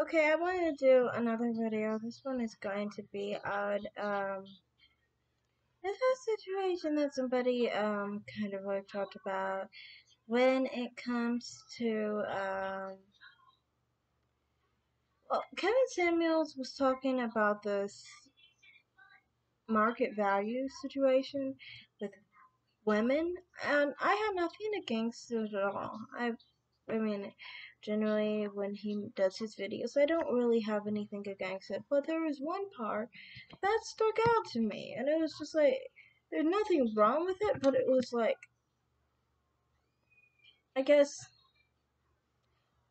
Okay, I want to do another video. This one is going to be on it's a situation that somebody kind of like talked about when it comes to well, Kevin Samuels was talking about this market value situation with women, and I have nothing against it at all. I mean, generally when he does his videos, I don't really have anything against it. But there was one part that stuck out to me, and it was just like there's nothing wrong with it, but it was like I guess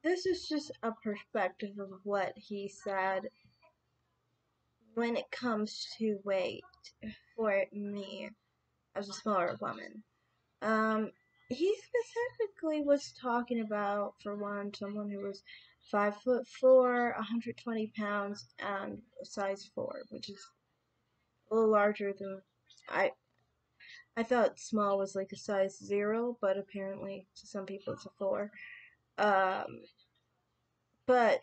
this is just a perspective of what he said when it comes to weight for me as a smaller woman. Um, he specifically was talking about, for one, someone who was 5'4", 120 pounds, and size 4, which is a little larger than I. I thought small was like a size 0, but apparently to some people it's a 4. Um, but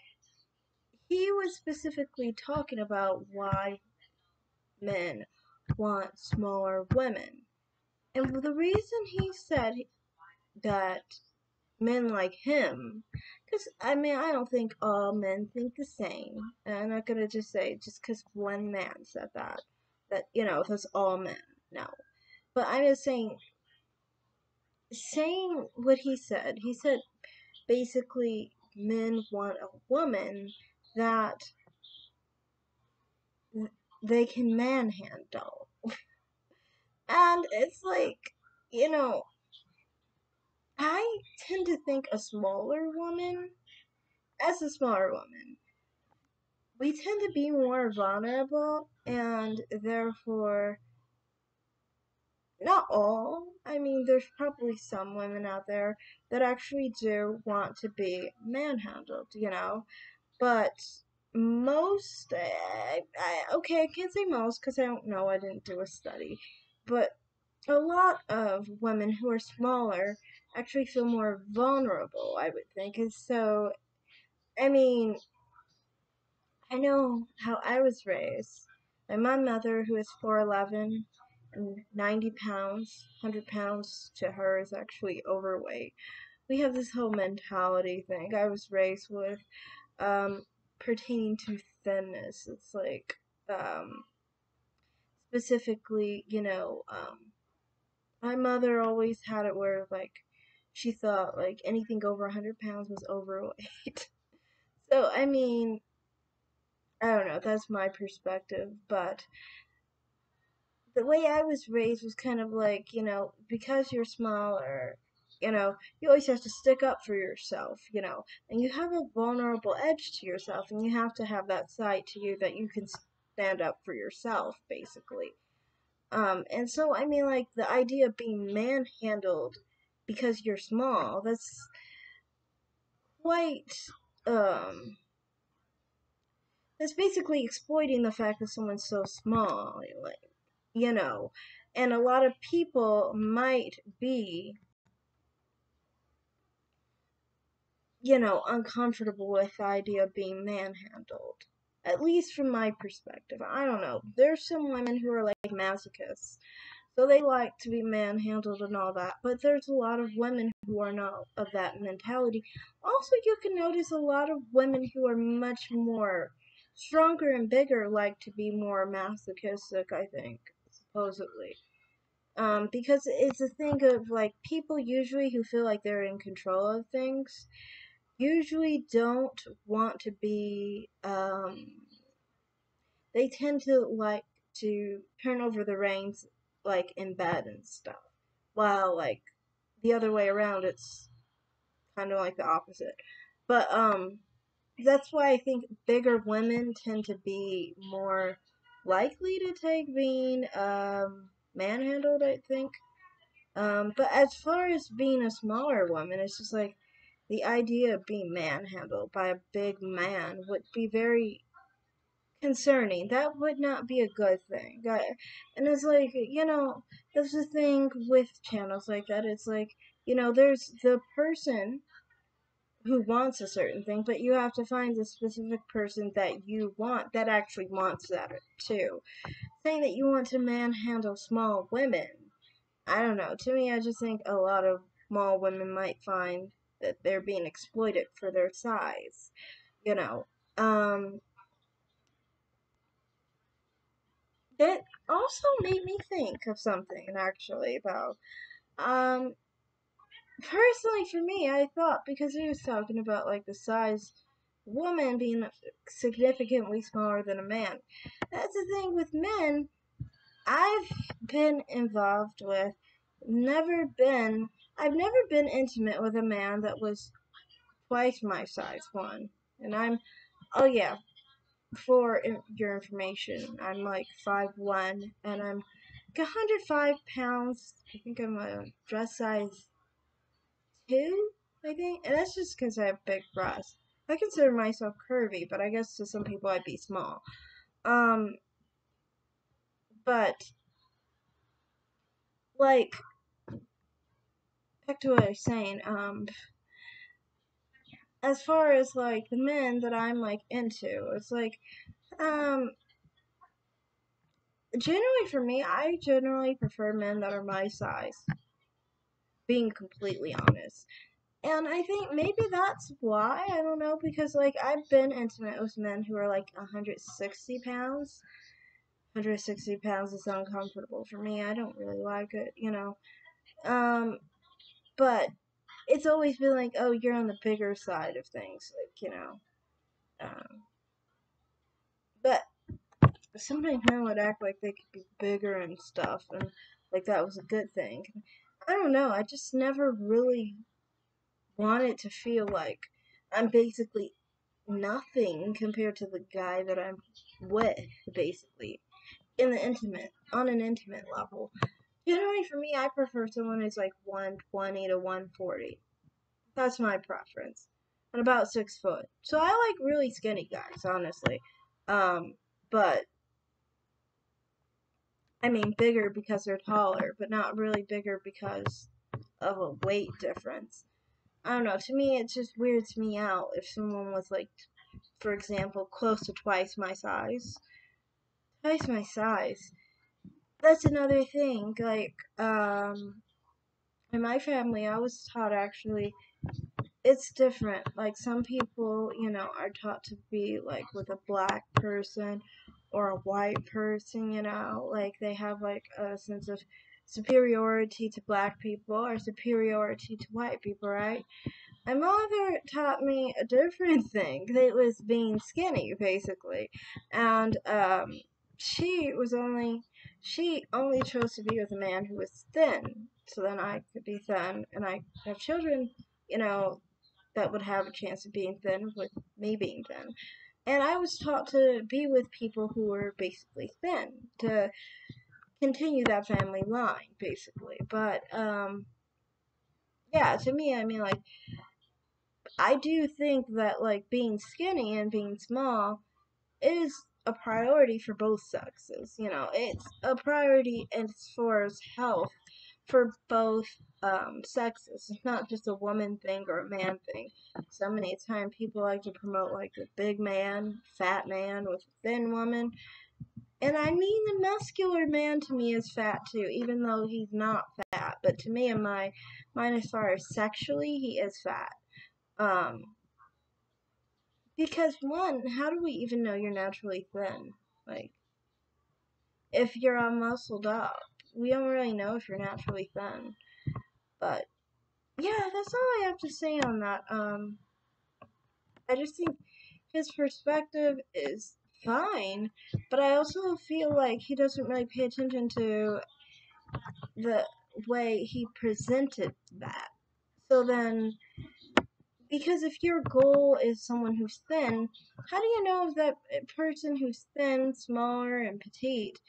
he was specifically talking about why men want smaller women. And the reason he said that men like him, because I mean, I don't think all men think the same. And I'm not gonna just say just because one man said that that's all men. No, but I'm just saying what he said. He said basically men want a woman that they can manhandle, and it's like you know. I tend to think a smaller woman, as a smaller woman, we tend to be more vulnerable, and therefore, not all. I mean, there's probably some women out there that actually do want to be manhandled. But most, okay, I can't say most because I don't know, I didn't do a study, but a lot of women who are smaller actually feel more vulnerable, I would think. And so, I mean, I know how I was raised. My mother, who is 4'11" and 90 pounds, 100 pounds to her is actually overweight. We have this whole mentality thing I was raised with um, pertaining to thinness. It's like, specifically, my mother always had it where, like, she thought, like, anything over 100 pounds was overweight. So, I mean, I don't know, that's my perspective, but the way I was raised was kind of like, because you're smaller, you always have to stick up for yourself, and you have a vulnerable edge to yourself, and you have to have that side to you that you can stand up for yourself, basically. And so, I mean, like, the idea of being manhandled because you're small, that's quite, um, that's basically exploiting the fact that someone's so small, like, you know. And a lot of people might be, uncomfortable with the idea of being manhandled. At least from my perspective. I don't know. There's some women who are like masochists. So they like to be manhandled and all that. But there's a lot of women who are not of that mentality. Also, you can notice a lot of women who are much more stronger and bigger like to be more masochistic, I think, supposedly. Because it's a thing of like people usually who feel like they're in control of things usually don't want to be they tend to like to turn over the reins like in bed and stuff. While like the other way around it's kind of like the opposite. But that's why I think bigger women tend to be more likely to take being manhandled, I think. But as far as being a smaller woman, it's just like the idea of being manhandled by a big man would be very concerning. That would not be a good thing. And it's like, that's the thing with channels like that. It's like, there's the person who wants a certain thing, but you have to find the specific person that you want that actually wants that too. Saying that you want to manhandle small women, I don't know. To me, I just think a lot of small women might find that they're being exploited for their size. You know, um, that also made me think of something actually about um personally for me, I thought because he was talking about like the size woman being significantly smaller than a man. That's the thing with men. I've been involved with, never been, I've never been intimate with a man that was twice my size, one. And oh yeah, for your information, I'm like 5'1", and I'm like 105 pounds. I think I'm a dress size 2, I think. And that's just because I have big breasts. I consider myself curvy, but I guess to some people I'd be small. Um, but, like, back to what I was saying, as far as, like, the men that I'm, like, into, it's like, um, generally for me, I generally prefer men that are my size, being completely honest. And I think maybe that's why, I don't know, because, like, I've been intimate with men who are, like, 160 pounds. 160 pounds is uncomfortable for me. I don't really like it. Um, but it's always been like, oh, you're on the bigger side of things, like. Um, but sometimes men would act like they could be bigger and stuff, and like that was a good thing. I don't know. I just never really wanted to feel like I'm basically nothing compared to the guy that I'm with, basically, on an intimate level. Generally, for me, I prefer someone who's like 120 to 140. That's my preference. And about 6 foot. So I like really skinny guys, honestly. Um, but I mean bigger because they're taller, but not really bigger because of a weight difference. I don't know. To me, it just weirds me out if someone was like, for example, close to twice my size. Twice my size. That's another thing. Like, in my family, I was taught actually it's different. Like some people, are taught to be like with a black person or a white person, like they have like a sense of superiority to black people or superiority to white people, right? My mother taught me a different thing. It was being skinny, basically. And she only chose to be with a man who was thin. So then I could be thin and I have children, you know, that would have a chance of being thin with me being thin. And I was taught to be with people who were basically thin to continue that family line, basically. But yeah, to me, I mean, like, I do think that like being skinny and being small is a priority for both sexes. It's a priority as far as health for both sexes. It's not just a woman thing or a man thing. So many times people like to promote like the big man, fat man with a thin woman. And I mean the muscular man to me is fat too, even though he's not fat. But to me, in my mind, as far as sexually, he is fat. Um, because one, how do we even know you're naturally thin? Like, if you're all muscled up, we don't really know if you're naturally thin. But yeah, that's all I have to say on that. I just think his perspective is fine, but I also feel like he doesn't really pay attention to the way he presented that. So then, because if your goal is someone who's thin, how do you know if that person who's thin, smaller, and petite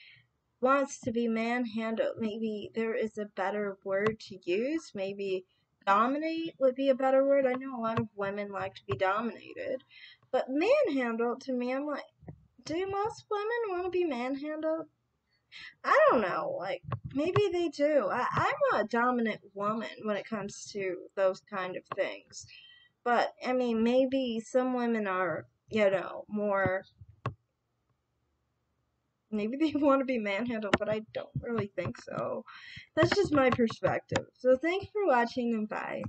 wants to be manhandled? Maybe there is a better word to use. Maybe dominate would be a better word. I know a lot of women like to be dominated. But manhandled, to me, I'm like, do most women want to be manhandled? I don't know. Like, maybe they do. I'm a dominant woman when it comes to those kind of things. But, I mean, maybe some women are, more. Maybe they want to be manhandled, but I don't really think so. That's just my perspective. So, thanks for watching and bye.